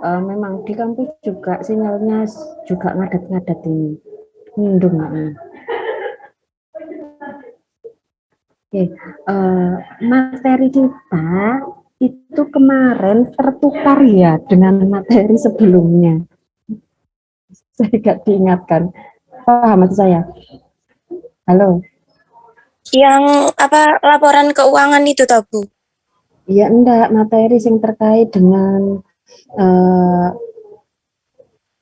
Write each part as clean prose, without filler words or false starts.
memang di kampus juga sinyalnya juga ngadat-ngadat ini, nyindung. Oke, materi kita itu kemarin tertukar ya dengan materi sebelumnya. Saya tidak diingatkan. Paham maksud saya? Halo? Yang apa, laporan keuangan itu toh, Bu? Ya enggak, materi yang terkait dengan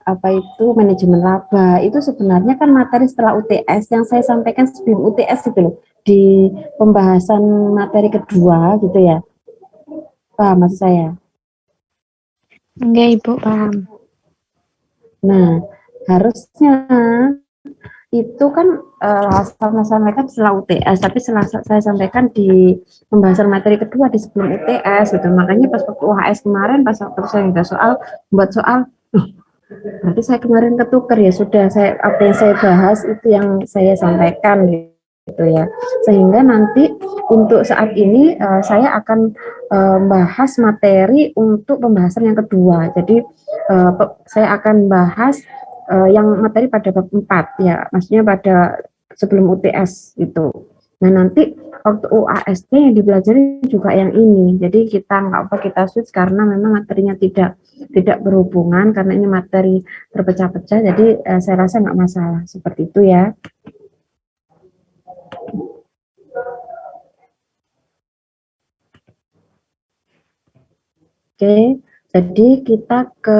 apa itu manajemen laba itu sebenarnya kan materi setelah UTS yang saya sampaikan sebelum UTS itu loh, di pembahasan materi kedua gitu ya. Paham maksud saya? Enggak, Ibu, paham. Nah, harusnya itu kan saya sampaikan setelah UTS, tapi setelah saya sampaikan di pembahasan materi kedua di sebelum UTS gitu. Makanya pas waktu UHS kemarin, pas waktu saya nggak buat soal, berarti saya kemarin ketukar ya sudah, saya apa yang saya bahas itu yang saya sampaikan gitu ya. Sehingga nanti untuk saat ini saya akan bahas materi untuk pembahasan yang kedua. Jadi saya akan bahas yang materi pada bab 4 ya, maksudnya pada sebelum UTS itu. Nah nanti waktu UAST yang dipelajari juga yang ini. Jadi kita nggak apa kita switch karena memang materinya tidak berhubungan karena ini materi terpecah-pecah. Jadi saya rasa nggak masalah seperti itu ya. Oke, jadi kita ke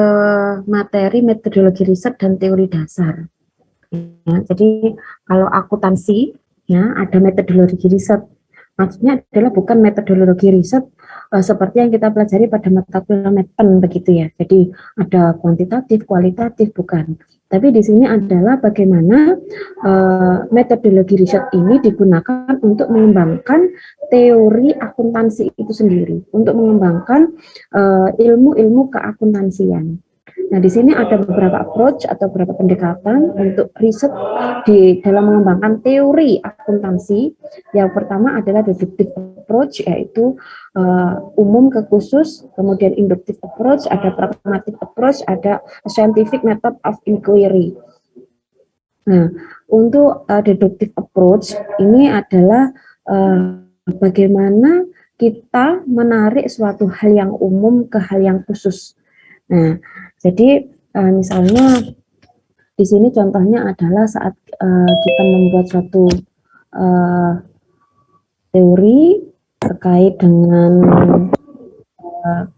materi metodologi riset dan teori dasar. Ya, jadi kalau akuntansi ya ada metodologi riset. Maksudnya adalah bukan metodologi riset seperti yang kita pelajari pada mata kuliah Medpen begitu ya. Jadi ada kuantitatif, kualitatif, bukan. Tapi di sini adalah bagaimana metodologi riset ini digunakan untuk mengembangkan teori akuntansi itu sendiri, untuk mengembangkan ilmu-ilmu keakuntansian. Nah, di sini ada beberapa approach atau beberapa pendekatan untuk riset di dalam mengembangkan teori akuntansi. Yang pertama adalah deductive approach, yaitu umum ke khusus, kemudian inductive approach, ada pragmatic approach, ada scientific method of inquiry. Nah, untuk deductive approach ini adalah bagaimana kita menarik suatu hal yang umum ke hal yang khusus. Nah, jadi misalnya di sini contohnya adalah saat kita membuat suatu teori terkait dengan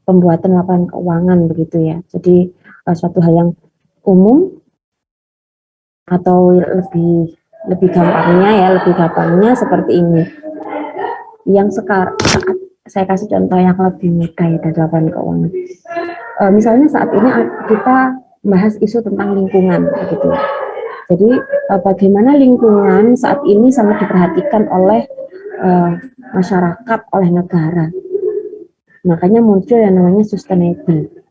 pembuatan laporan keuangan begitu ya. Jadi suatu hal yang umum atau lebih gampangnya seperti ini. Yang sekarang saat saya kasih contoh yang lebih mudah ya dari laporan keuangan. Misalnya saat ini kita bahas isu tentang lingkungan begitu. Jadi bagaimana lingkungan saat ini sangat diperhatikan oleh masyarakat, oleh negara. Makanya muncul yang namanya sustainable.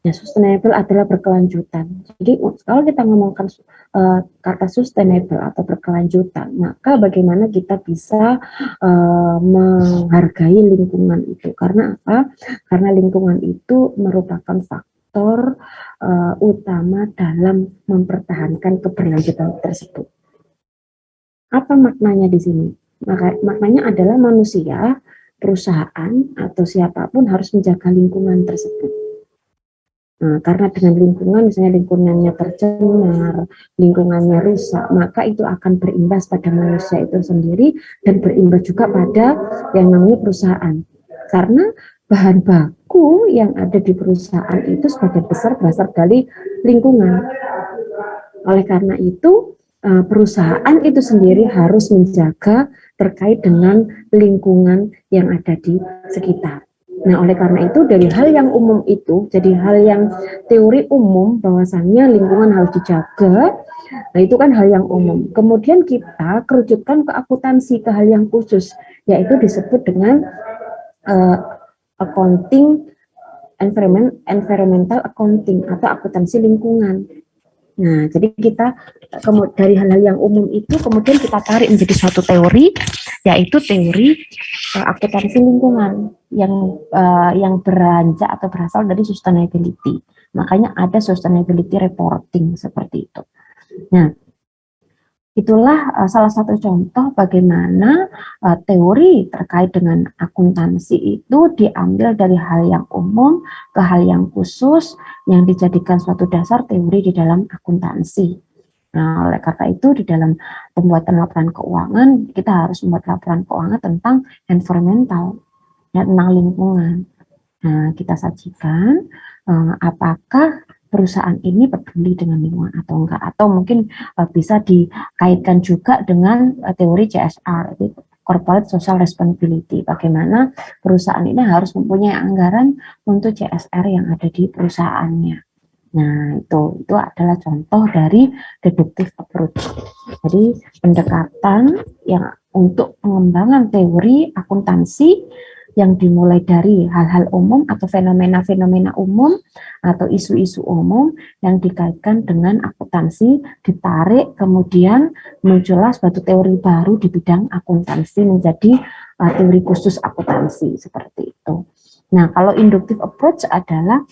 Ya, sustainable adalah berkelanjutan. Jadi kalau kita ngomongkan kata sustainable atau berkelanjutan, maka bagaimana kita bisa menghargai lingkungan itu? Karena apa? Karena lingkungan itu merupakan faktor utama dalam mempertahankan keberlanjutan tersebut. Apa maknanya di sini? Maknanya adalah manusia, perusahaan, atau siapapun harus menjaga lingkungan tersebut. Nah, karena dengan lingkungan, misalnya lingkungannya tercemar, lingkungannya rusak, maka itu akan berimbas pada manusia itu sendiri dan berimbas juga pada yang namanya perusahaan. Karena bahan baku yang ada di perusahaan itu sebagian besar berasal dari lingkungan. Oleh karena itu, perusahaan itu sendiri harus menjaga terkait dengan lingkungan yang ada di sekitar. Nah, oleh karena itu dari hal yang umum itu, jadi hal yang teori umum bahwasannya lingkungan harus dijaga, nah itu kan hal yang umum. Kemudian kita kerucutkan ke akuntansi, ke hal yang khusus, yaitu disebut dengan accounting, environmental accounting atau akuntansi lingkungan. Nah, jadi kita dari hal-hal yang umum itu kemudian kita tarik menjadi suatu teori, yaitu teori akuntansi lingkungan yang beranjak atau berasal dari sustainability. Makanya ada sustainability reporting seperti itu. Nah, itulah salah satu contoh bagaimana teori terkait dengan akuntansi itu diambil dari hal yang umum ke hal yang khusus yang dijadikan suatu dasar teori di dalam akuntansi. Nah, oleh karena itu di dalam pembuatan laporan keuangan kita harus membuat laporan keuangan tentang environmental, ya, tentang lingkungan. Nah, kita sajikan apakah perusahaan ini peduli dengan lingkungan atau enggak, atau mungkin bisa dikaitkan juga dengan teori CSR, Corporate Social Responsibility. Bagaimana perusahaan ini harus mempunyai anggaran untuk CSR yang ada di perusahaannya. Nah, itu adalah contoh dari deductive approach. Jadi pendekatan yang untuk pengembangan teori akuntansi yang dimulai dari hal-hal umum atau fenomena-fenomena umum atau isu-isu umum yang dikaitkan dengan akuntansi, ditarik kemudian muncullah suatu teori baru di bidang akuntansi menjadi teori khusus akuntansi seperti itu. Nah, kalau inductive approach adalah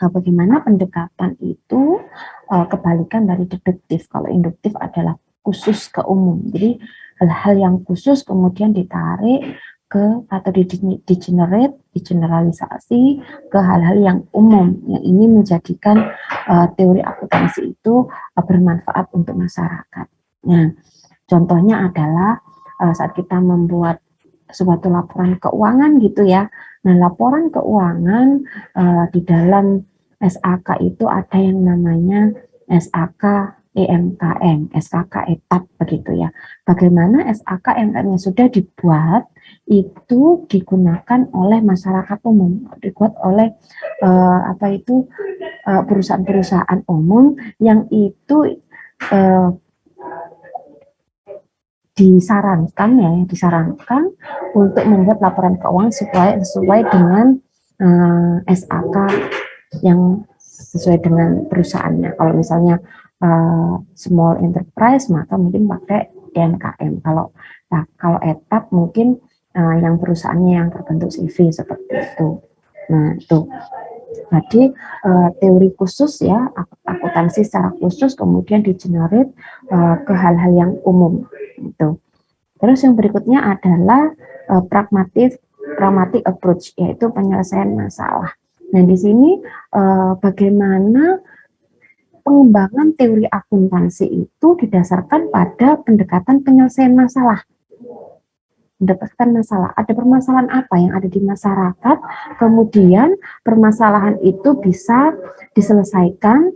bagaimana pendekatan itu kebalikan dari deduktif. Kalau induktif adalah khusus ke umum. Jadi hal-hal yang khusus kemudian ditarik ke atau digeneralisasi ke hal-hal yang umum. Yang ini menjadikan teori akuntansi itu bermanfaat untuk masyarakat. Nah, contohnya adalah saat kita membuat suatu laporan keuangan gitu ya. Nah, laporan keuangan di dalam SAK itu ada yang namanya SAK EMKM, SKK etap begitu ya. Bagaimana SAK EMKM yang sudah dibuat itu digunakan oleh masyarakat umum, dibuat oleh perusahaan-perusahaan umum yang itu disarankan untuk membuat laporan keuangan sesuai dengan SAK yang sesuai dengan perusahaannya. Kalau misalnya small enterprise maka mungkin pakai EMKM. Kalau etap mungkin yang perusahaannya yang terbentuk CV seperti itu. Nah, itu. Jadi teori khusus ya, akuntansi secara khusus kemudian digenerate ke hal-hal yang umum itu. Terus yang berikutnya adalah pragmatic approach, yaitu penyelesaian masalah. Nah, di sini bagaimana pengembangan teori akuntansi itu didasarkan pada pendekatan penyelesaian masalah. Mendapatkan masalah, ada permasalahan apa yang ada di masyarakat, kemudian permasalahan itu bisa diselesaikan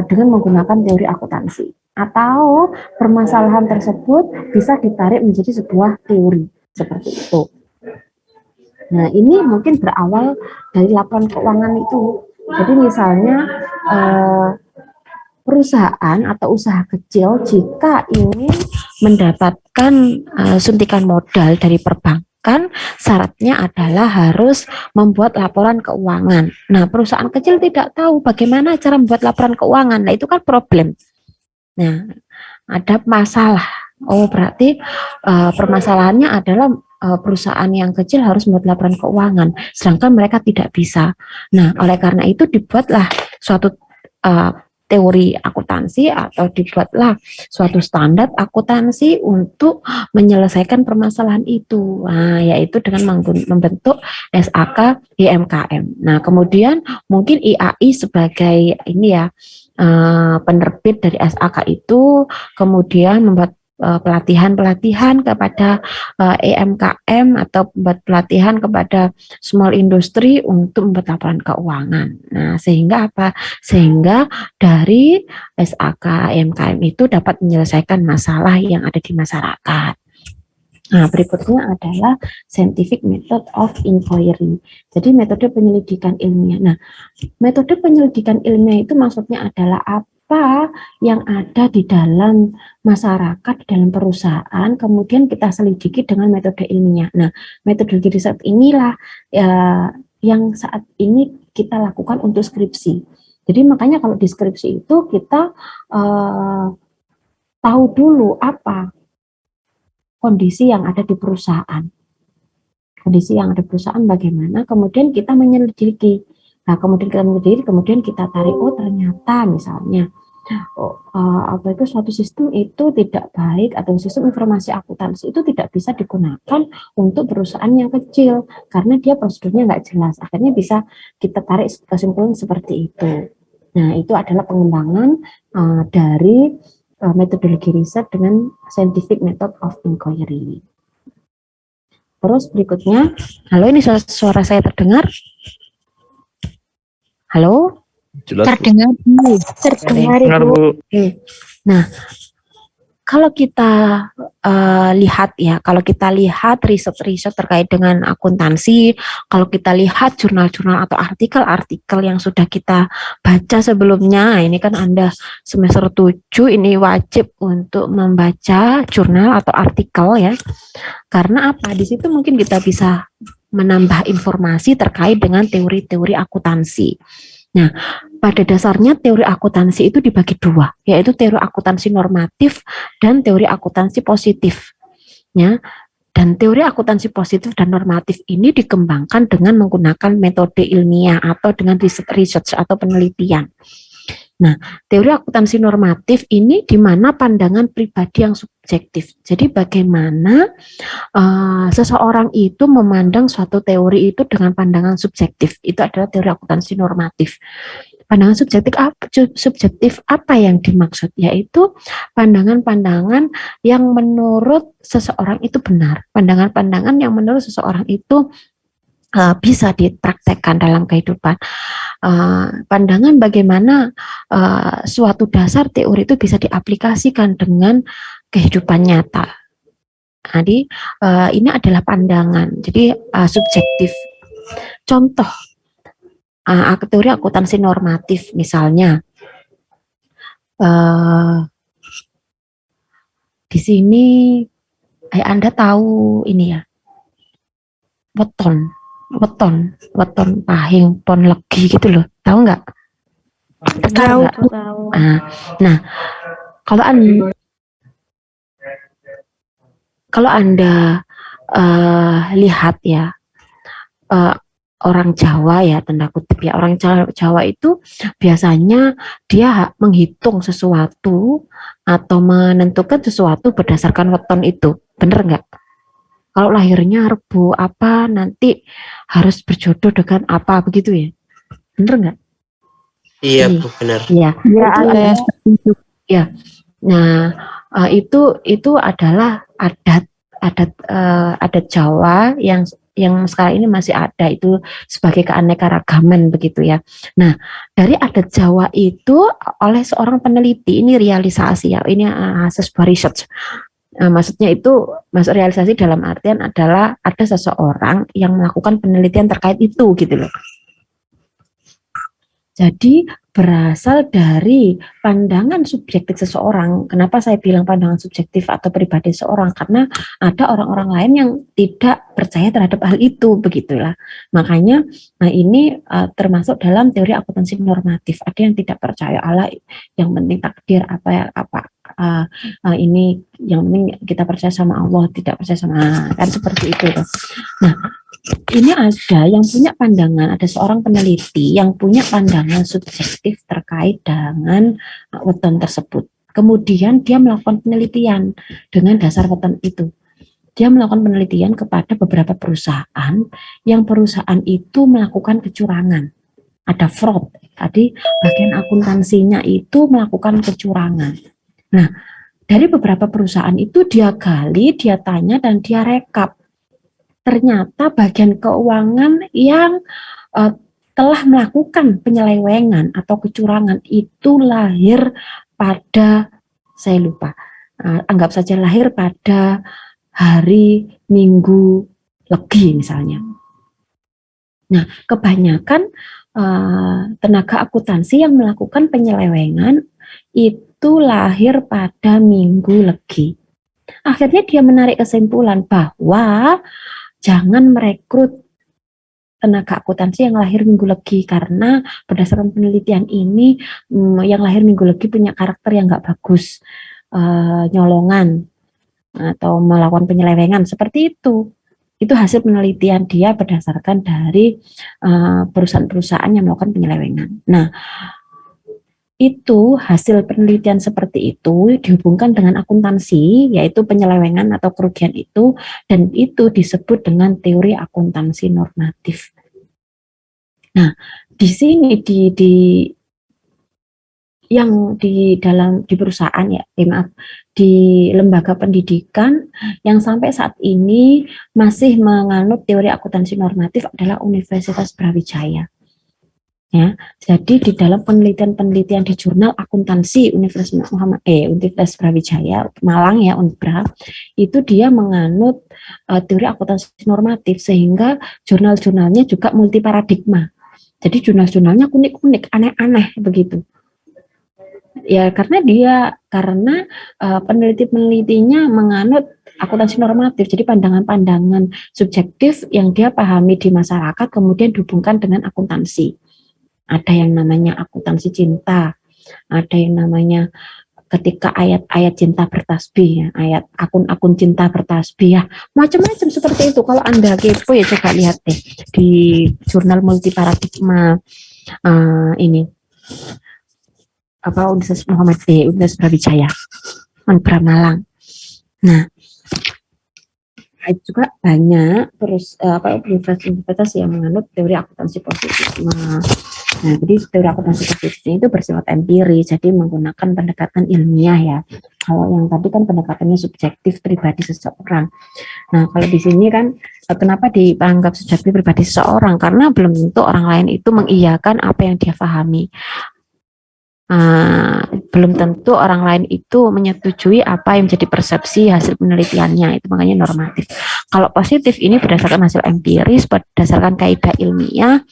dengan menggunakan teori akuntansi, atau permasalahan tersebut bisa ditarik menjadi sebuah teori seperti itu. Nah, ini mungkin berawal dari laporan keuangan itu. Jadi misalnya perusahaan atau usaha kecil jika ingin mendapatkan suntikan modal dari perbankan, syaratnya adalah harus membuat laporan keuangan. Nah, perusahaan kecil tidak tahu bagaimana cara membuat laporan keuangan. Nah, itu kan problem. Nah, ada masalah. Oh, berarti permasalahannya adalah perusahaan yang kecil harus membuat laporan keuangan, sedangkan mereka tidak bisa. Nah, oleh karena itu dibuatlah suatu teori akuntansi atau dibuatlah suatu standar akuntansi untuk menyelesaikan permasalahan itu. Nah, yaitu dengan membentuk SAK EMKM. Nah, kemudian mungkin IAI sebagai ini ya penerbit dari SAK itu kemudian membuat pelatihan-pelatihan kepada EMKM atau membuat pelatihan kepada small industry untuk membuat laporan keuangan. Nah, sehingga apa? Sehingga dari SAK EMKM itu dapat menyelesaikan masalah yang ada di masyarakat. Nah, berikutnya adalah scientific method of inquiry. Jadi metode penyelidikan ilmiah. Nah, metode penyelidikan ilmiah itu maksudnya adalah apa yang ada di dalam masyarakat, di dalam perusahaan, kemudian kita selidiki dengan metode ilmiah. Nah, metodologi riset inilah yang saat ini kita lakukan untuk skripsi. Jadi makanya kalau di skripsi itu kita tahu dulu apa kondisi yang ada di perusahaan. Kondisi yang ada di perusahaan bagaimana, kemudian kita menyelidiki Nah, kemudian kita menyadari, kemudian kita tarik, oh ternyata misalnya suatu sistem itu tidak baik, atau sistem informasi akuntansi itu tidak bisa digunakan untuk perusahaan yang kecil karena dia prosedurnya nggak jelas. Akhirnya bisa kita tarik kesimpulan seperti itu. Nah, itu adalah pengembangan dari metodologi riset dengan scientific method of inquiry. Terus berikutnya, halo, ini suara saya terdengar? Halo? Jelas, Terdengar, Bu. Terdengar, benar, Ibu. Bu. Nah, kalau kita lihat riset-riset terkait dengan akuntansi, kalau kita lihat jurnal-jurnal atau artikel-artikel yang sudah kita baca sebelumnya, ini kan Anda semester 7 ini wajib untuk membaca jurnal atau artikel ya. Karena apa? Di situ mungkin kita bisa menambah informasi terkait dengan teori-teori akuntansi. Nah, pada dasarnya teori akuntansi itu dibagi dua, yaitu teori akuntansi normatif dan teori akuntansi positif. Ya, dan teori akuntansi positif dan normatif ini dikembangkan dengan menggunakan metode ilmiah atau dengan research atau penelitian. Nah, teori akuntansi normatif ini di mana pandangan pribadi yang subjektif. Jadi bagaimana seseorang itu memandang suatu teori itu dengan pandangan subjektif. Itu adalah teori akuntansi normatif. Pandangan subjektif apa yang dimaksud? Yaitu pandangan-pandangan yang menurut seseorang itu benar. Pandangan-pandangan yang menurut seseorang itu bisa dipraktekkan dalam kehidupan. Pandangan bagaimana suatu dasar teori itu bisa diaplikasikan dengan kehidupan nyata. Jadi ini adalah pandangan, jadi subjektif. Contoh teori akuntansi normatif misalnya, di sini Anda tahu ini ya, weton pahing pon legi gitu loh, tahu nggak? Tahu. Nah, kalau anda lihat ya, orang Jawa ya, tanda kutip ya, orang Jawa itu biasanya dia menghitung sesuatu atau menentukan sesuatu berdasarkan weton itu, bener nggak? Kalau lahirnya Rebo apa, nanti harus berjodoh dengan apa, begitu ya? Bener nggak? Iya, Bu, benar. Iya. Ya, ada. Ya. Nah, itu adalah adat Jawa yang sekarang ini masih ada, itu sebagai keanekaragaman begitu ya. Nah, dari adat Jawa itu oleh seorang peneliti, ini realisasi ya, ini sebuah research. Maksudnya itu, masuk realisasi dalam artian adalah ada seseorang yang melakukan penelitian terkait itu gitu loh. Jadi berasal dari pandangan subjektif seseorang. Kenapa saya bilang pandangan subjektif atau pribadi seseorang? Karena ada orang-orang lain yang tidak percaya terhadap hal itu, begitulah. Makanya ini termasuk dalam teori akuntansi normatif. Ada yang tidak percaya Allah, yang penting takdir ini, yang penting kita percaya sama Allah, tidak percaya sama, kan seperti itu. Nah, ini ada yang punya pandangan, ada seorang peneliti yang punya pandangan subjektif terkait dengan weton tersebut. Kemudian dia melakukan penelitian dengan dasar weton itu. Dia melakukan penelitian kepada beberapa perusahaan yang perusahaan itu melakukan kecurangan. Ada fraud. Tadi bagian akuntansinya itu melakukan kecurangan. Nah, dari beberapa perusahaan itu dia gali, dia tanya, dan dia rekap. Ternyata bagian keuangan yang telah melakukan penyelewengan atau kecurangan itu lahir pada, saya lupa, anggap saja lahir pada hari Minggu Legi misalnya. Nah, kebanyakan tenaga akuntansi yang melakukan penyelewengan itu lahir pada Minggu Legi. Akhirnya dia menarik kesimpulan bahwa jangan merekrut tenaga akuntansi yang lahir Minggu Legi, karena berdasarkan penelitian ini yang lahir Minggu Legi punya karakter yang nggak bagus, nyolongan atau melakukan penyelewengan seperti itu. Itu hasil penelitian dia berdasarkan dari perusahaan-perusahaan yang melakukan penyelewengan. Nah, itu hasil penelitian seperti itu dihubungkan dengan akuntansi, yaitu penyelewengan atau kerugian itu, dan itu disebut dengan teori akuntansi normatif. Nah, di sini yang di perusahaan ya, maaf, di lembaga pendidikan yang sampai saat ini masih menganut teori akuntansi normatif adalah Universitas Brawijaya. Ya, jadi di dalam penelitian-penelitian di jurnal akuntansi Universitas Brawijaya Malang ya, Unbra, itu dia menganut teori akuntansi normatif, sehingga jurnal-jurnalnya juga multi paradigma. Jadi jurnal-jurnalnya unik-unik, aneh-aneh begitu. Ya karena peneliti-penelitinya menganut akuntansi normatif, jadi pandangan-pandangan subjektif yang dia pahami di masyarakat kemudian dihubungkan dengan akuntansi. Ada yang namanya akuntansi cinta, ada yang namanya ketika ayat-ayat cinta bertasbih, ya, ayat akun-akun cinta bertasbih, ya, macam-macam seperti itu. Kalau Anda kepo ya coba lihat deh di jurnal multi paradigma ini Universitas Universitas Brawijaya Unbra Malang. Nah, juga banyak universitas yang menganut teori akuntansi positif. Nah, jadi teori akuntansi positif itu bersifat empiris, jadi menggunakan pendekatan ilmiah ya. Kalau yang tadi kan pendekatannya subjektif pribadi seseorang. Nah, kalau di sini kan kenapa dianggap subjektif pribadi seseorang? Karena belum tentu orang lain itu mengiyakan apa yang dia pahami. Belum tentu orang lain itu menyetujui apa yang menjadi persepsi hasil penelitiannya, itu makanya normatif. Kalau positif ini berdasarkan hasil empiris, berdasarkan kaidah ilmiah,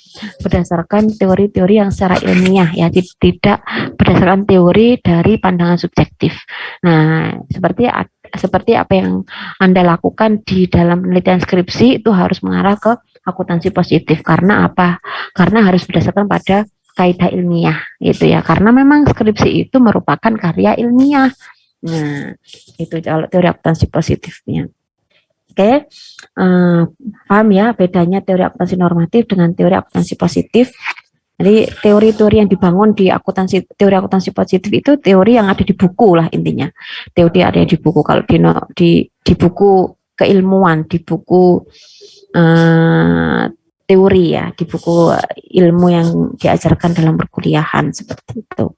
berdasarkan teori-teori yang secara ilmiah ya, tidak berdasarkan teori dari pandangan subjektif. Nah, seperti apa yang Anda lakukan di dalam penelitian skripsi itu harus mengarah ke akuntansi positif. Karena apa? Karena harus berdasarkan pada kaidah ilmiah itu ya, karena memang skripsi itu merupakan karya ilmiah. Nah, itu kalau teori akuntansi positifnya. Oke, paham ya bedanya teori akuntansi normatif dengan teori akuntansi positif. Jadi teori-teori yang dibangun di teori akuntansi positif itu teori yang ada di buku lah intinya. Teori ada di buku. Kalau di buku keilmuan, di buku teori ya, di buku ilmu yang diajarkan dalam perkuliahan seperti itu.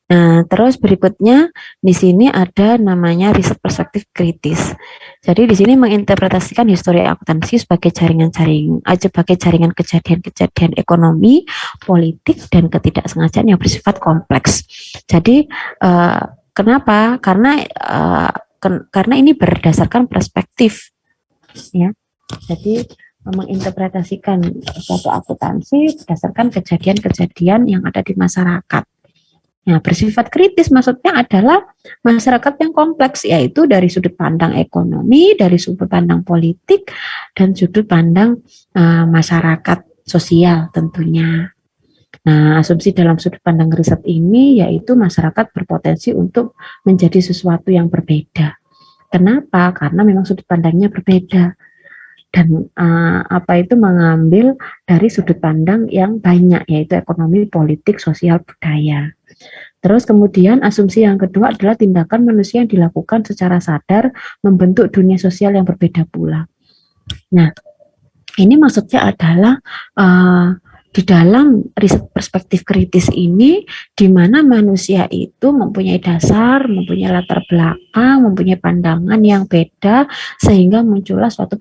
Nah, terus berikutnya di sini ada namanya riset perspektif kritis. Jadi di sini menginterpretasikan histori akuntansi sebagai jaringan kejadian-kejadian ekonomi, politik, dan ketidaksengajaan yang bersifat kompleks. Jadi kenapa? Karena ini berdasarkan perspektif, ya. Jadi menginterpretasikan suatu akuntansi berdasarkan kejadian-kejadian yang ada di masyarakat. Nah, bersifat kritis maksudnya adalah masyarakat yang kompleks, yaitu dari sudut pandang ekonomi, dari sudut pandang politik, dan sudut pandang masyarakat sosial tentunya. Nah, asumsi dalam sudut pandang riset ini yaitu masyarakat berpotensi untuk menjadi sesuatu yang berbeda. Kenapa? Karena memang sudut pandangnya berbeda. Dan mengambil dari sudut pandang yang banyak, yaitu ekonomi, politik, sosial, budaya. Terus kemudian asumsi yang kedua adalah tindakan manusia yang dilakukan secara sadar membentuk dunia sosial yang berbeda pula. Nah, ini maksudnya adalah di dalam riset perspektif kritis ini, di mana manusia itu mempunyai dasar, mempunyai latar belakang, mempunyai pandangan yang beda, sehingga muncullah suatu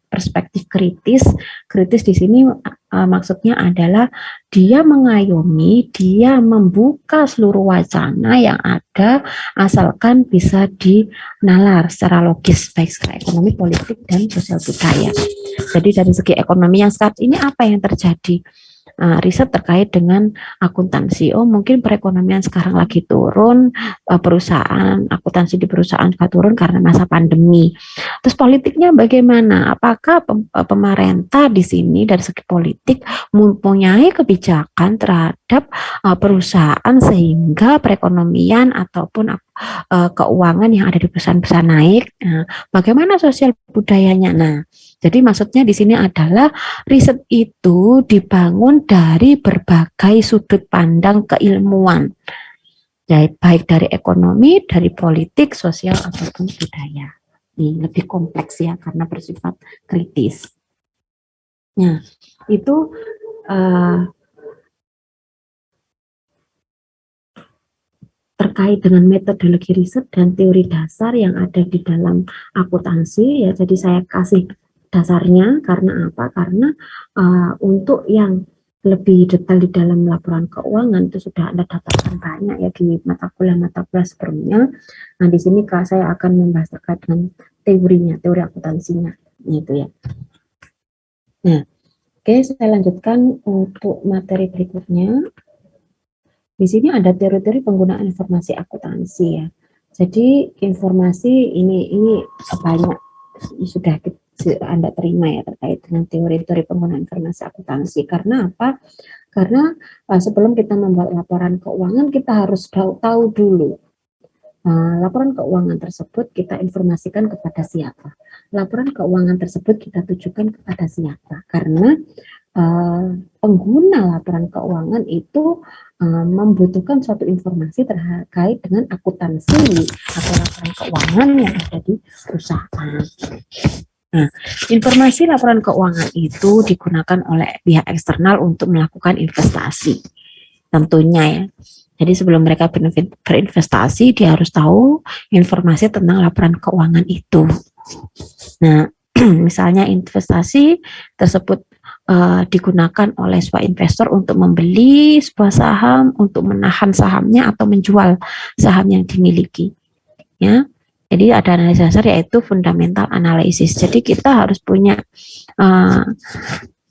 perspektif kritis. Kritis di sini maksudnya adalah dia mengayomi, dia membuka seluruh wacana yang ada, asalkan bisa dinalar secara logis, baik secara ekonomi, politik, dan sosial budaya. Jadi dari segi ekonomi yang saat ini apa yang terjadi? riset terkait dengan akuntansi. Oh, mungkin perekonomian sekarang lagi turun, perusahaan akuntansi di perusahaan juga turun karena masa pandemi. Terus politiknya bagaimana? Apakah pemerintah di sini dari segi politik mempunyai kebijakan terhadap perusahaan sehingga perekonomian ataupun keuangan yang ada di perusahaan-perusahaan naik? Nah, bagaimana sosial budayanya? Nah, jadi maksudnya di sini adalah riset itu dibangun dari berbagai sudut pandang keilmuan, baik dari ekonomi, dari politik, sosial ataupun budaya. Ini lebih kompleks ya karena bersifat kritis. Nah, itu terkait dengan metodologi riset dan teori dasar yang ada di dalam akuntansi ya. Jadi saya kasih dasarnya karena apa? Karena untuk yang lebih detail di dalam laporan keuangan itu sudah Anda dapatkan banyak ya di mata kuliah sebelumnya. Nah, di sini saya akan membahas terkait dengan teorinya, teori akuntansinya gitu ya. Nah, oke, saya lanjutkan untuk materi berikutnya. Di sini ada teori-teori penggunaan informasi akuntansi ya. Jadi informasi ini banyak sudah Anda terima ya terkait dengan teori-teori penggunaan informasi akuntansi. Karena apa? Karena sebelum kita membuat laporan keuangan kita harus tahu dulu laporan keuangan tersebut kita informasikan kepada siapa. Laporan keuangan tersebut kita tujukan kepada siapa. Karena pengguna laporan keuangan itu membutuhkan suatu informasi terkait dengan akuntansi atau laporan keuangan yang ada di perusahaan. Nah, informasi laporan keuangan itu digunakan oleh pihak eksternal untuk melakukan investasi, tentunya ya. Jadi sebelum mereka berinvestasi, dia harus tahu informasi tentang laporan keuangan itu. Nah, misalnya investasi tersebut digunakan oleh sebuah investor untuk membeli sebuah saham, untuk menahan sahamnya atau menjual saham yang dimiliki. Ya, jadi ada analisis dasar yaitu fundamental analysis. Jadi kita harus punya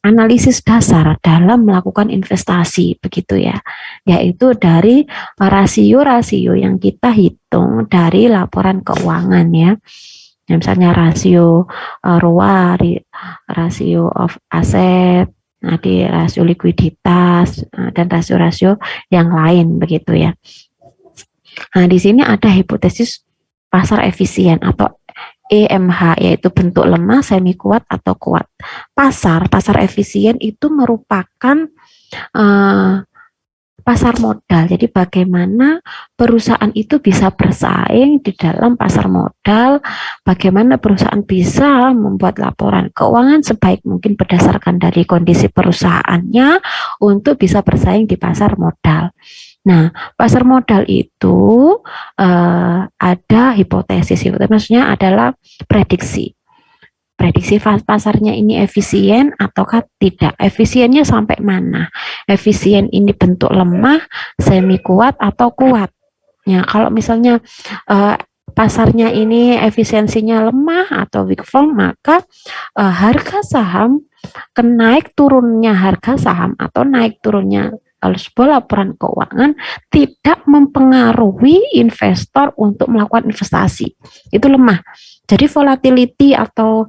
analisis dasar dalam melakukan investasi, begitu ya, yaitu dari rasio-rasio yang kita hitung dari laporan keuangan ya. Misalnya rasio ROA, rasio of asset, di rasio likuiditas, dan rasio-rasio yang lain begitu ya. Nah, di sini ada hipotesis pasar efisien atau EMH, yaitu bentuk lemah, semi kuat atau kuat. Pasar efisien itu merupakan pasar modal. Jadi bagaimana perusahaan itu bisa bersaing di dalam pasar modal, bagaimana perusahaan bisa membuat laporan keuangan sebaik mungkin berdasarkan dari kondisi perusahaannya untuk bisa bersaing di pasar modal. Nah, pasar modal itu ada hipotesis, maksudnya adalah prediksi pasarnya ini efisien ataukah tidak, efisiennya sampai mana, efisien ini bentuk lemah, semi kuat atau kuat. Ya, kalau misalnya pasarnya ini efisiensinya lemah atau weak form, maka harga saham, naik turunnya harga saham atau naik turunnya kalau sebuah laporan keuangan tidak mempengaruhi investor untuk melakukan investasi, itu lemah. Jadi volatility atau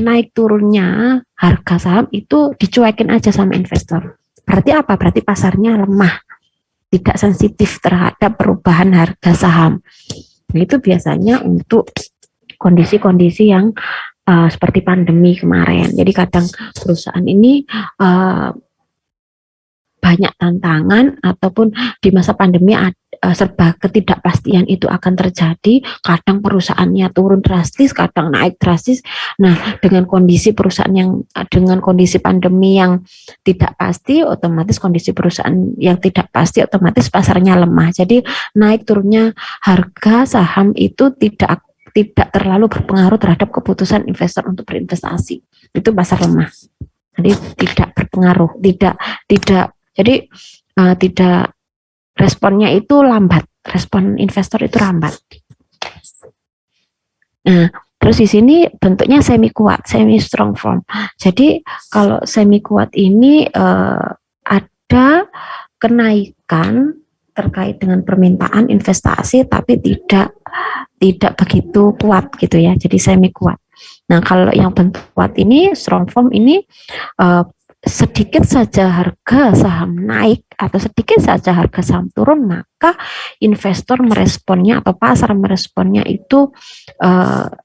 naik turunnya harga saham itu dicuekin aja sama investor. Berarti apa? Berarti pasarnya lemah, tidak sensitif terhadap perubahan harga saham. Itu biasanya untuk kondisi-kondisi yang seperti pandemi kemarin. Jadi kadang perusahaan ini banyak tantangan ataupun di masa pandemi serba ketidakpastian itu akan terjadi. Kadang perusahaannya turun drastis, kadang naik drastis. Nah, dengan kondisi perusahaan dengan kondisi pandemi yang tidak pasti, otomatis kondisi perusahaan yang tidak pasti, otomatis pasarnya lemah. Jadi naik turunnya harga saham itu tidak terlalu berpengaruh terhadap keputusan investor untuk berinvestasi. Itu pasar lemah. Jadi tidak berpengaruh, jadi tidak, responnya itu lambat, respon investor itu lambat. Nah, terus di sini bentuknya semi kuat, semi strong form. Jadi kalau semi kuat ini ada kenaikan terkait dengan permintaan investasi, tapi tidak begitu kuat gitu ya, jadi semi kuat. Nah, kalau yang bentuk kuat ini, strong form ini, sedikit saja harga saham naik atau sedikit saja harga saham turun, maka investor meresponnya atau pasar meresponnya itu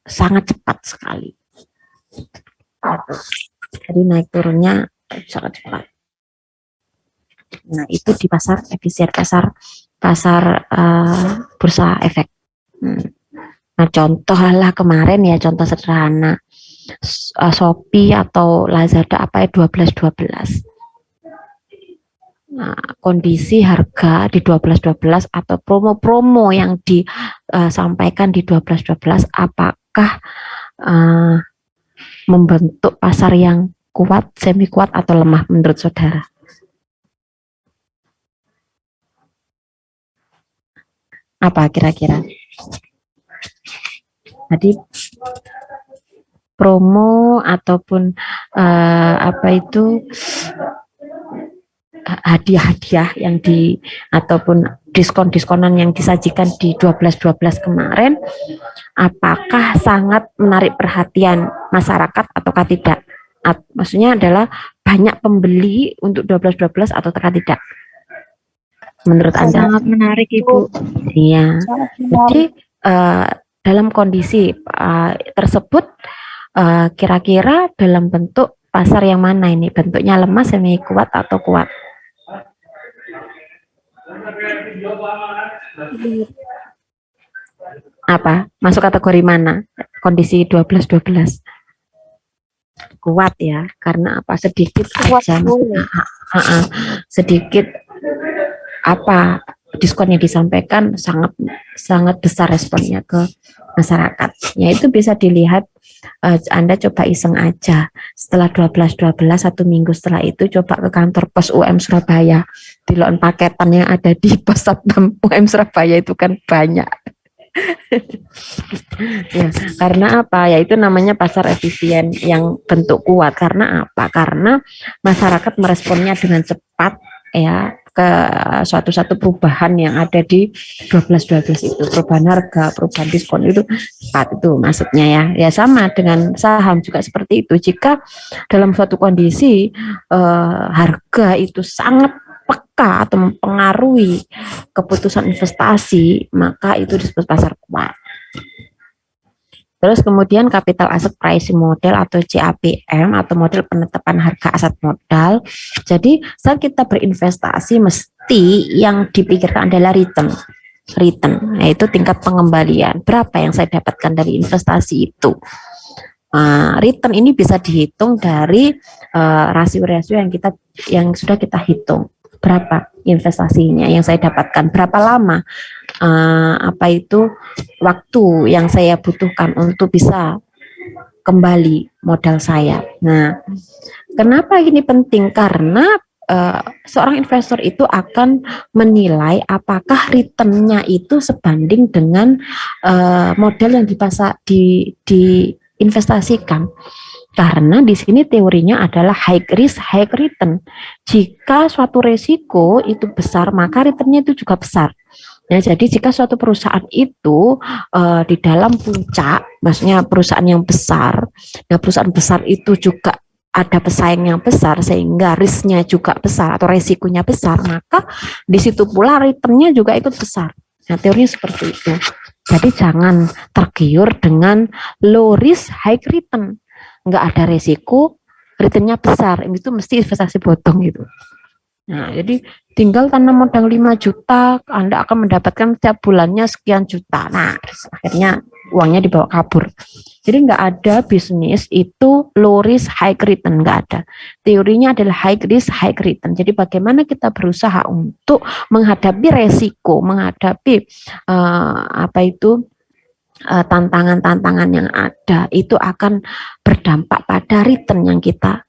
sangat cepat sekali. Jadi naik turunnya sangat cepat. Nah, itu di pasar efisien, pasar bursa efek. Nah, contoh lah kemarin ya, contoh sederhana, Shopee atau Lazada apa ya, 12.12. Nah, kondisi harga di 12.12 atau promo-promo yang disampaikan di 12.12, apakah membentuk pasar yang kuat, semi kuat atau lemah menurut saudara? Apa kira-kira? Jadi promo ataupun apa itu hadiah-hadiah yang ataupun diskon-diskonan yang disajikan di 12.12 kemarin, apakah sangat menarik perhatian masyarakat ataukah tidak? Maksudnya adalah banyak pembeli untuk 12.12 ataukah tidak? Menurut Anda? Sangat menarik, Ibu. Iya. Jadi dalam kondisi tersebut, kira-kira dalam bentuk pasar yang mana ini? Bentuknya lemah, semi kuat atau kuat? Apa? Masuk kategori mana? Kondisi 12-12. Kuat ya, karena apa? Sedikit aja. Sedikit apa? Diskon yang disampaikan sangat besar responnya ke masyarakat. Ya, itu bisa dilihat, Anda coba iseng aja. Setelah 12.12, 1 minggu setelah itu coba ke kantor pos UM Surabaya. Dilon paketan yang ada di pos Satpam UM Surabaya itu kan banyak. Ya, karena apa? Ya, itu namanya pasar efisien yang bentuk kuat. Karena apa? Karena masyarakat meresponnya dengan cepat ya ke suatu perubahan yang ada di 12.12 itu, perubahan harga, perubahan diskon itu cepat, itu maksudnya ya. Ya, sama dengan saham juga seperti itu. Jika dalam suatu kondisi harga itu sangat peka atau mempengaruhi keputusan investasi, maka itu disebut pasar kuat. Terus kemudian capital asset pricing model atau CAPM atau model penetapan harga aset modal. Jadi saat kita berinvestasi mesti yang dipikirkan adalah return, yaitu tingkat pengembalian. Berapa yang saya dapatkan dari investasi itu? Return ini bisa dihitung dari rasio-rasio yang sudah kita hitung. Berapa investasinya yang saya dapatkan, berapa lama waktu yang saya butuhkan untuk bisa kembali modal saya. Nah, kenapa ini penting? Karena seorang investor itu akan menilai apakah returnnya itu sebanding dengan modal yang diinvestasikan. Karena di sini teorinya adalah high risk, high return. Jika suatu resiko itu besar, maka returnnya itu juga besar. Ya, jadi jika suatu perusahaan itu di dalam puncak, maksudnya perusahaan yang besar, nah perusahaan besar itu juga ada pesaing yang besar sehingga risknya juga besar atau resikonya besar, maka di situ pula returnnya juga ikut besar. Nah, teorinya seperti itu. Jadi jangan tergiur dengan low risk, high return. Nggak ada resiko, returnnya besar, itu mesti investasi bodong gitu. Nah, jadi tinggal tanam modal 5 juta, Anda akan mendapatkan setiap bulannya sekian juta. Nah, akhirnya uangnya dibawa kabur. Jadi nggak ada bisnis itu low risk, high return, nggak ada. Teorinya adalah high risk, high return. Jadi bagaimana kita berusaha untuk menghadapi resiko, menghadapi tantangan-tantangan yang ada, itu akan berdampak pada return yang kita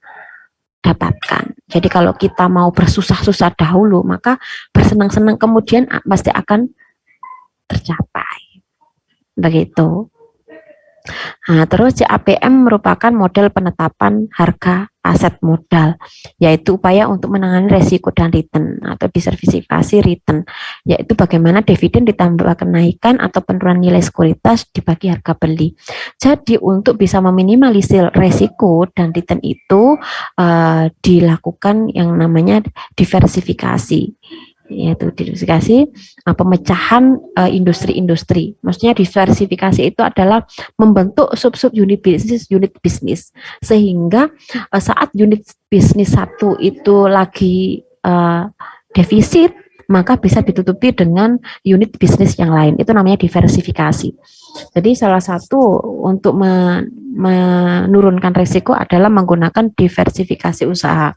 dapatkan. Jadi kalau kita mau bersusah-susah dahulu, maka bersenang-senang kemudian pasti akan tercapai. Begitu. Nah, terus CAPM merupakan model penetapan harga aset modal, yaitu upaya untuk menangani resiko dan return atau diversifikasi return, yaitu bagaimana dividen ditambah kenaikan atau penurunan nilai sekuritas dibagi harga beli. Jadi untuk bisa meminimalisir resiko dan return itu dilakukan yang namanya diversifikasi, yaitu diversifikasi pemecahan industri-industri. Maksudnya diversifikasi itu adalah membentuk sub-sub unit bisnis sehingga saat unit bisnis satu itu lagi defisit, maka bisa ditutupi dengan unit bisnis yang lain. Itu namanya diversifikasi. Jadi salah satu untuk menurunkan risiko adalah menggunakan diversifikasi usaha.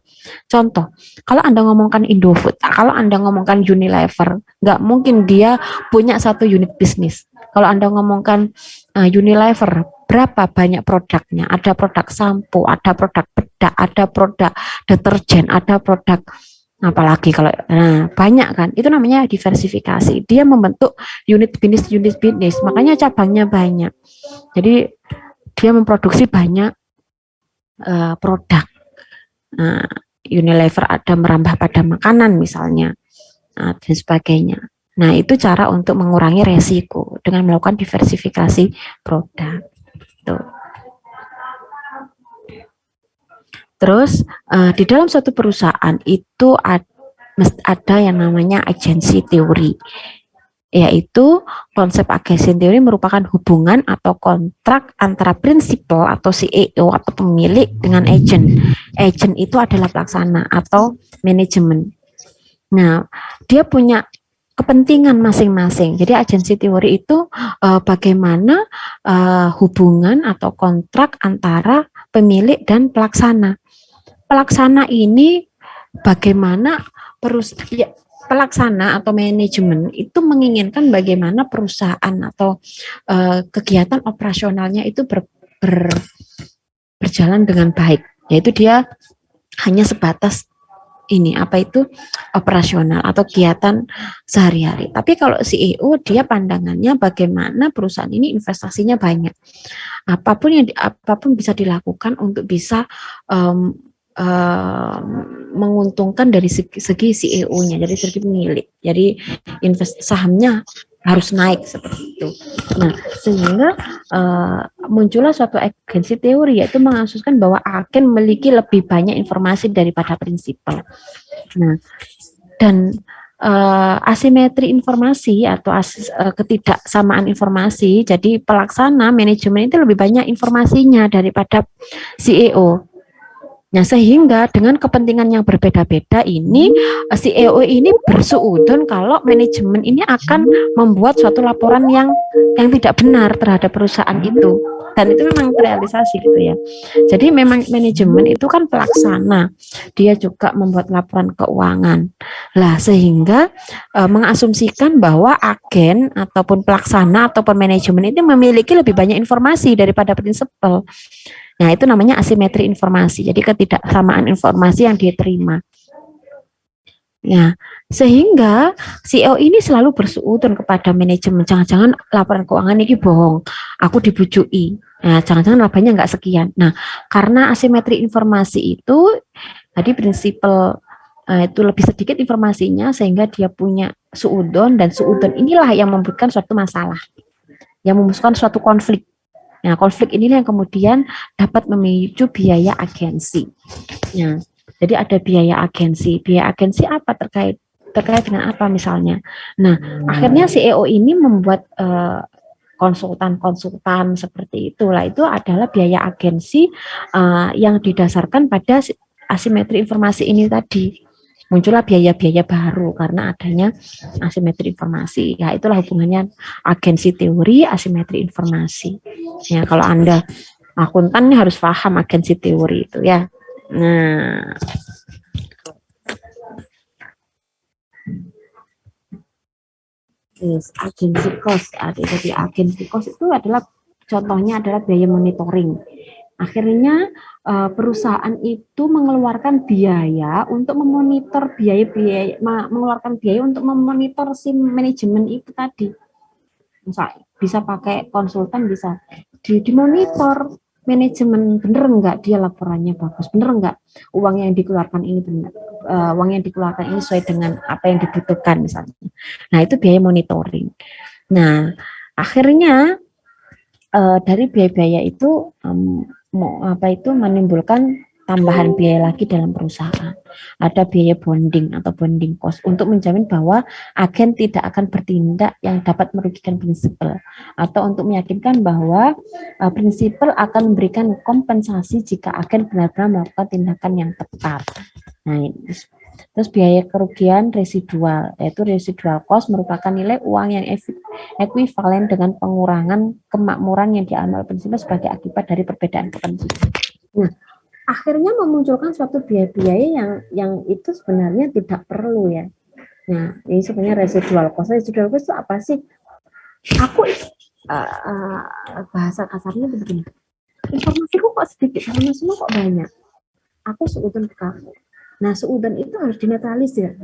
Contoh, kalau Anda ngomongkan Indofood, kalau Anda ngomongkan Unilever, nggak mungkin dia punya satu unit bisnis. Kalau Anda ngomongkan Unilever, berapa banyak produknya? Ada produk sampo, ada produk bedak, ada produk deterjen, ada produk apalagi kalau banyak kan, itu namanya diversifikasi. Dia membentuk unit bisnis, makanya cabangnya banyak. Jadi dia memproduksi banyak produk. Unilever ada merambah pada makanan misalnya, dan sebagainya. Nah, itu cara untuk mengurangi resiko dengan melakukan diversifikasi produk. Tuh. Terus di dalam suatu perusahaan itu ada yang namanya agency theory, yaitu konsep agency theory merupakan hubungan atau kontrak antara prinsipal atau CEO atau pemilik dengan agent. Agent itu adalah pelaksana atau manajemen. Nah, dia punya kepentingan masing-masing. Jadi agency theory itu bagaimana hubungan atau kontrak antara pemilik dan pelaksana. Pelaksana ini bagaimana pelaksana atau manajemen itu menginginkan bagaimana perusahaan atau kegiatan operasionalnya itu berjalan dengan baik, yaitu dia hanya sebatas ini operasional atau kegiatan sehari-hari. Tapi kalau CEO dia pandangannya bagaimana perusahaan ini investasinya banyak, apapun bisa dilakukan untuk bisa menguntungkan dari segi CEO-nya, dari segi pemilik. Jadi sahamnya harus naik seperti itu. Nah, sehingga muncullah suatu agensi teori, yaitu mengasuskan bahwa agen memiliki lebih banyak informasi daripada prinsipal. Nah, dan asimetri informasi atau ketidaksamaan informasi, jadi pelaksana manajemen itu lebih banyak informasinya daripada CEO. Nah, sehingga dengan kepentingan yang berbeda-beda ini, CEO ini bersuudon kalau manajemen ini akan membuat suatu laporan yang tidak benar terhadap perusahaan itu. Dan itu memang terrealisasi gitu ya. Jadi memang manajemen itu kan pelaksana, dia juga membuat laporan keuangan. Lah, sehingga mengasumsikan bahwa agen ataupun pelaksana ataupun manajemen itu memiliki lebih banyak informasi daripada prinsipal. Nah, itu namanya asimetri informasi. Jadi ketidaksamaan informasi yang diterima. Nah, sehingga CEO ini selalu bersuudon kepada manajemen, jangan-jangan laporan keuangan ini bohong, aku dibujui. Nah, jangan-jangan labanya nggak sekian. Nah, karena asimetri informasi itu, tadi prinsipal itu lebih sedikit informasinya, sehingga dia punya suudon, dan suudon inilah yang membuatkan suatu masalah, yang memunculkan suatu konflik. Nah, konflik inilah yang kemudian dapat memicu biaya agensi. Nah, jadi ada biaya agensi. Biaya agensi apa terkait dengan apa misalnya? Nah, akhirnya CEO ini membuat konsultan seperti itulah. Itu adalah biaya agensi yang didasarkan pada asimetri informasi ini tadi. Muncullah biaya-biaya baru karena adanya asimetri informasi. Ya, itulah hubungannya agensi teori, asimetri informasi. Ya, kalau Anda akuntan ini harus paham agensi teori itu ya. Nah, agensi cost. Jadi agensi cost itu adalah contohnya adalah biaya monitoring. Akhirnya perusahaan itu mengeluarkan biaya untuk memonitor mengeluarkan biaya untuk memonitor si manajemen itu tadi. Misal bisa pakai konsultan, bisa dimonitor manajemen, bener enggak dia laporannya bagus, bener enggak uang yang dikeluarkan ini benar, uang yang dikeluarkan ini sesuai dengan apa yang dibutuhkan misalnya. Nah itu biaya monitoring. Nah akhirnya dari biaya-biaya itu menimbulkan tambahan biaya lagi dalam perusahaan. Ada biaya bonding atau bonding cost untuk menjamin bahwa agen tidak akan bertindak yang dapat merugikan prinsipal, atau untuk meyakinkan bahwa prinsipal akan memberikan kompensasi jika agen benar-benar melakukan tindakan yang tepat. Nah, terus biaya kerugian residual, yaitu residual cost merupakan nilai uang yang ekuivalen dengan pengurangan kemakmuran yang dialami prinsipal sebagai akibat dari perbedaan kepentingan. Nah, akhirnya memunculkan suatu biaya-biaya yang itu sebenarnya tidak perlu ya. Nah, ini sebenarnya residual cost. Residual cost itu apa sih? Aku bahasa kasarnya begini. Informasiku kok sedikit, informasimu kok banyak. Aku seudon ke kamu. Nah, seudon itu harus dinetralisir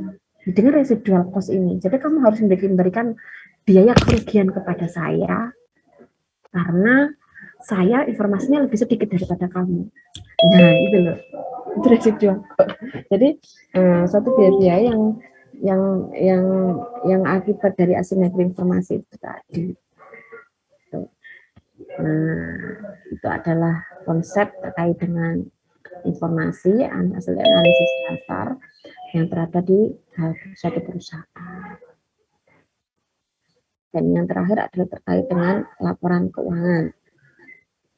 dengan residual cost ini. Jadi kamu harus memberikan biaya kerugian kepada saya karena saya informasinya lebih sedikit daripada kamu. Nah, itu loh. Itu residual cost. Jadi suatu biaya yang akibat dari asimetri informasi itu tadi. Nah, itu adalah konsep terkait dengan informasi hasil analisis dasar yang terada di suatu perusahaan. Dan yang terakhir adalah terkait dengan laporan keuangan.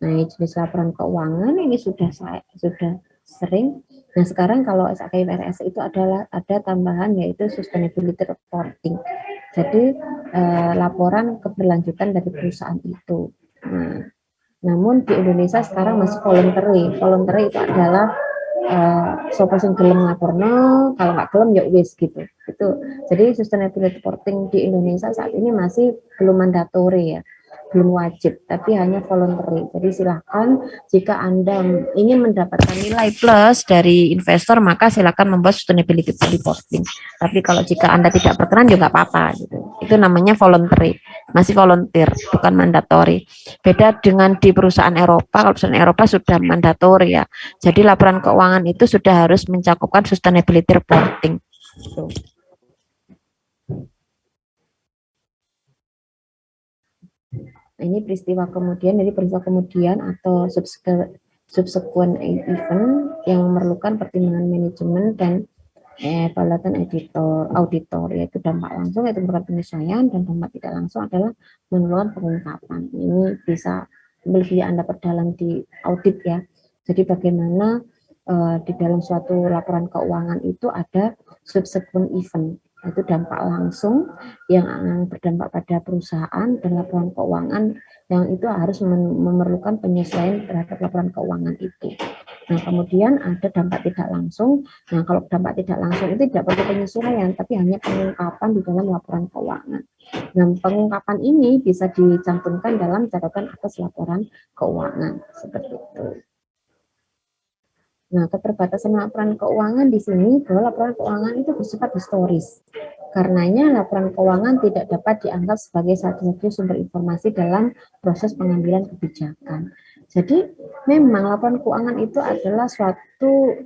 Nah, jenis laporan keuangan ini sudah sering. Nah, sekarang kalau SAKIPRS itu ada tambahan yaitu sustainability reporting. Jadi laporan keberlanjutan dari perusahaan itu. Nah, namun di Indonesia sekarang masih voluntary. Voluntary itu adalah sopo sing gelem laporno, kalau nggak gelem ya wis gitu. Itu. Jadi sustainability reporting di Indonesia saat ini masih belum mandatory ya. Belum wajib, tapi hanya voluntary. Jadi silahkan jika Anda ingin mendapatkan nilai plus dari investor, maka silahkan membuat sustainability reporting. Tapi kalau jika Anda tidak berkenan juga apa-apa. Gitu. Itu namanya voluntary, masih volunteer, bukan mandatory. Beda dengan di perusahaan Eropa, kalau perusahaan Eropa sudah mandatory ya. Jadi laporan keuangan itu sudah harus mencakupkan sustainability reporting. Gitu. Ini peristiwa kemudian, atau subsequent event yang memerlukan pertimbangan manajemen dan evaluatan auditor, yaitu dampak langsung yaitu merupakan penyesuaian, dan dampak tidak langsung adalah memerlukan pengungkapan. Ini bisa lebih Anda perdalam di audit ya. Jadi bagaimana di dalam suatu laporan keuangan itu ada subsequent event, yaitu dampak langsung yang berdampak pada perusahaan, dan laporan keuangan yang itu harus memerlukan penyesuaian terhadap laporan keuangan itu. Nah, kemudian ada dampak tidak langsung. Nah, kalau dampak tidak langsung itu tidak perlu penyesuaian, tapi hanya pengungkapan di dalam laporan keuangan. Nah, pengungkapan ini bisa dicantumkan dalam catatan atas laporan keuangan seperti itu. Nah, keterbatasan laporan keuangan di sini bahwa laporan keuangan itu bersifat historis. Karenanya laporan keuangan tidak dapat dianggap sebagai satu-satunya sumber informasi dalam proses pengambilan kebijakan. Jadi memang laporan keuangan itu adalah suatu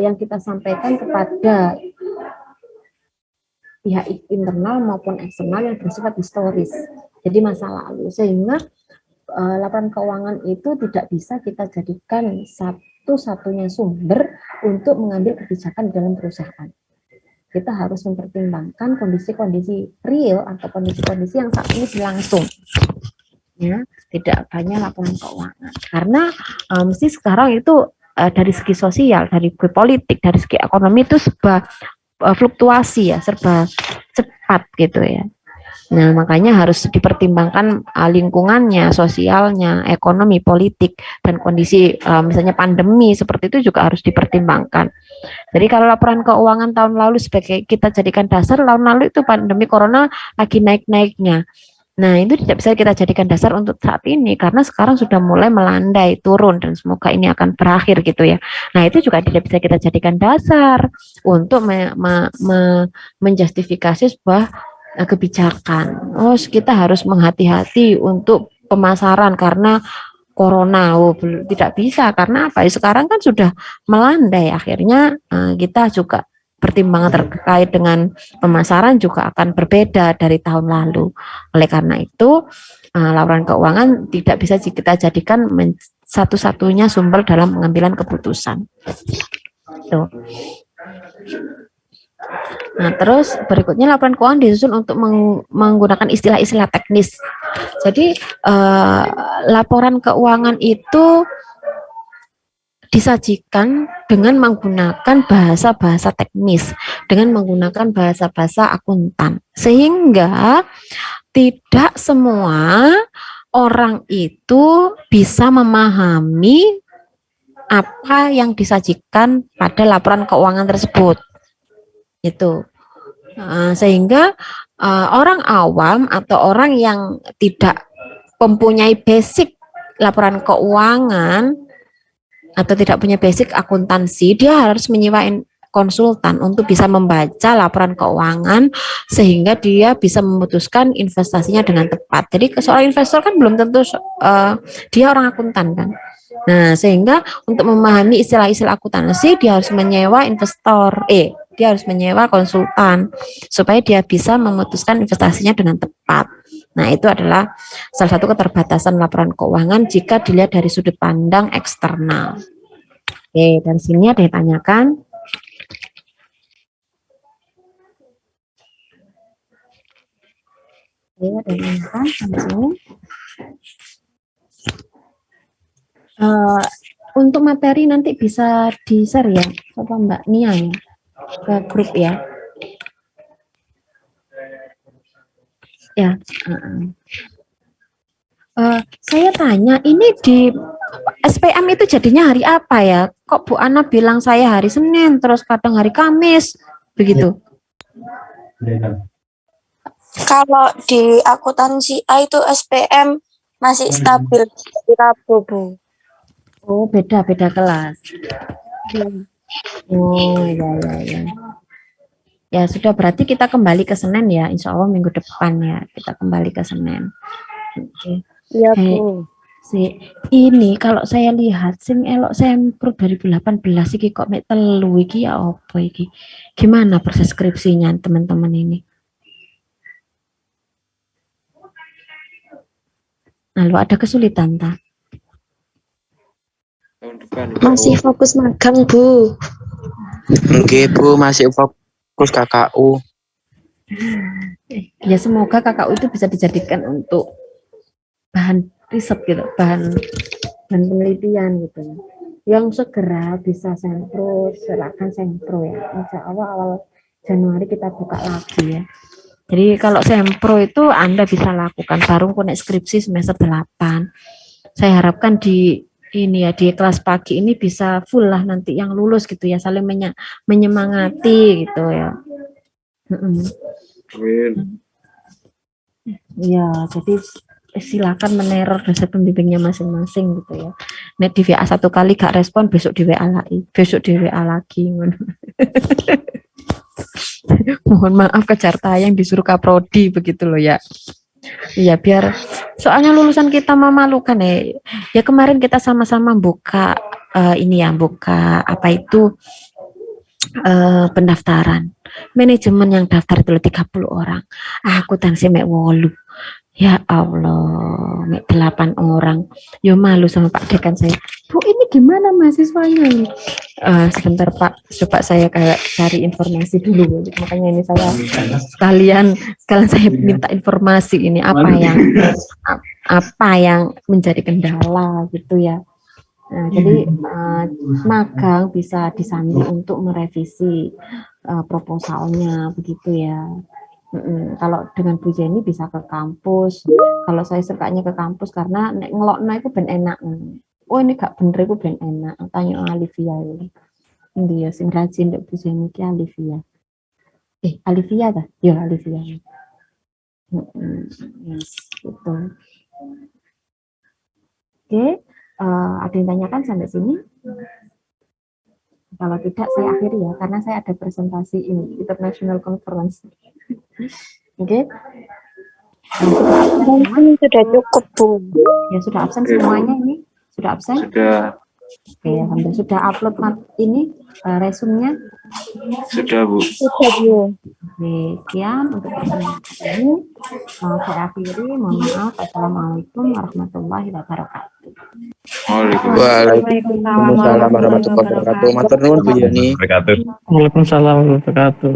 yang kita sampaikan kepada pihak internal maupun eksternal yang bersifat historis. Jadi masa lalu, sehingga laporan keuangan itu tidak bisa kita jadikan satu-satunya sumber untuk mengambil kebijakan dalam perusahaan. Kita harus mempertimbangkan kondisi-kondisi real atau kondisi-kondisi yang saat ini berlangsung. Ya, tidak hanya laporan keuangan. Karena mesti sekarang itu dari segi sosial, dari segi politik, dari segi ekonomi itu serba fluktuasi ya, serba cepat gitu ya. Nah, makanya harus dipertimbangkan lingkungannya, sosialnya, ekonomi, politik, dan kondisi misalnya pandemi seperti itu juga harus dipertimbangkan. Jadi kalau laporan keuangan tahun lalu sebagai kita jadikan dasar, tahun lalu itu pandemi corona lagi naik-naiknya. Nah, itu tidak bisa kita jadikan dasar untuk saat ini karena sekarang sudah mulai melandai turun dan semoga ini akan berakhir gitu ya. Nah, itu juga tidak bisa kita jadikan dasar untuk menjustifikasi sebuah kebijakan. Oh, kita harus menghati-hati untuk pemasaran karena corona. Tidak bisa karena apa? Sekarang kan sudah melandai. Akhirnya kita juga pertimbangan terkait dengan pemasaran juga akan berbeda dari tahun lalu. Oleh karena itu, laporan keuangan tidak bisa kita jadikan satu-satunya sumber dalam pengambilan keputusan. Tuh. Nah, terus berikutnya laporan keuangan disusun untuk menggunakan istilah-istilah teknis. Jadi laporan keuangan itu disajikan dengan menggunakan bahasa-bahasa teknis, dengan menggunakan bahasa-bahasa akuntan, sehingga tidak semua orang itu bisa memahami apa yang disajikan pada laporan keuangan tersebut. Itu sehingga orang awam atau orang yang tidak mempunyai basic laporan keuangan atau tidak punya basic akuntansi, dia harus menyewa konsultan untuk bisa membaca laporan keuangan sehingga dia bisa memutuskan investasinya dengan tepat. Jadi seorang investor kan belum tentu dia orang akuntan kan. Nah, sehingga untuk memahami istilah-istilah akuntansi dia harus menyewa dia harus menyewa konsultan supaya dia bisa memutuskan investasinya dengan tepat. Nah, itu adalah salah satu keterbatasan laporan keuangan jika dilihat dari sudut pandang eksternal. Oke, dari sini ada yang ditanyakan. Oke, ada yang ditanyakan sampai sini. Untuk materi nanti bisa di-share ya, apa Mbak Nia ya, ke grup ya. Ya. Saya tanya, ini di SPM itu jadinya hari apa ya? Kok Bu Ana bilang saya hari Senin, terus kadang hari Kamis, begitu? Kalau di akuntansi A itu SPM masih stabil di Rabu, Bu. Oh, beda-beda kelas. Oh, ya. Ya sudah, berarti kita kembali ke Senin ya, insya Allah minggu depan ya, kita kembali ke Senin. Oke. Iya, Bu. Ini kalau saya lihat sing elok sempro 2018 iki kok mek telu iki ya apa iki? Gimana proses skripsinya teman-teman ini? Lalu ada kesulitan tak? Masih fokus magang, Bu. Oke Bu, masih fokus KKU. Ya semoga KKU itu bisa dijadikan untuk bahan riset gitu, bahan penelitian gitu. Yang segera bisa sempro, silakan sempro ya. Insya Allah awal Januari kita buka lagi ya. Jadi kalau sempro itu Anda bisa lakukan baru konek skripsi semester 8. Saya harapkan di ini ya di kelas pagi ini bisa full lah nanti yang lulus gitu ya, saling menyemangati gitu ya. Ya, jadi silakan meneror dosen pembimbingnya masing-masing gitu ya. Nek di WA satu kali gak respon, besok di WA lagi, besok di WA lagi. Mohon maaf kejar tayang disuruh kaprodi begitu loh ya. Iya biar soalnya lulusan kita memalukan ya. Ya kemarin kita sama-sama buka ini ya, buka apa itu pendaftaran. Manajemen yang daftar itu 30 orang. Aku tangsi mek 8. Ya Allah, mek 8 orang. Yo malu sama Pak Dekan saya. Bu, ini gimana mahasiswanya ini? Sebentar Pak, coba saya kayak cari informasi dulu. Makanya ini saya sekalian saya minta informasi ini apa yang menjadi kendala gitu ya. Nah, jadi magang bisa disambi untuk merevisi proposalnya begitu ya. Kalau dengan Bu Jenny bisa ke kampus. Kalau saya sukanya ke kampus karena nek ngelokno itu ben enak. Oh ini gak bener itu ben enak. Tanya Alivia ini. Dia sing rajin ndek Bu Jenny ki Alivia. Alivia dah? Ya Alivia. Yes, gitu. Oke, ada yang tanyakan sampai sini? Kalau tidak saya akhiri ya, karena saya ada presentasi ini, International Conference. Oke. Mungkin sudah cukup, Bu. Ya sudah absen semuanya ini? Sudah absen? Sudah, Oke, alhamdulillah. Sudah upload ini resumenya? sudah Bu. Sudah, Bu. Oke, sekian untuk pertemuan ini. Saya akhiri, mohon maaf. Assalamualaikum warahmatullahi wabarakatuh. Waalaikumsalam warahmatullahi wabarakatuh. Matur nuwun Bu Yeni. Waalaikumsalam warahmatullahi wabarakatuh.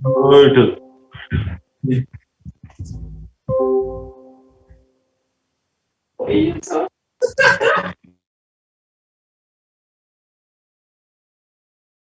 Waduh.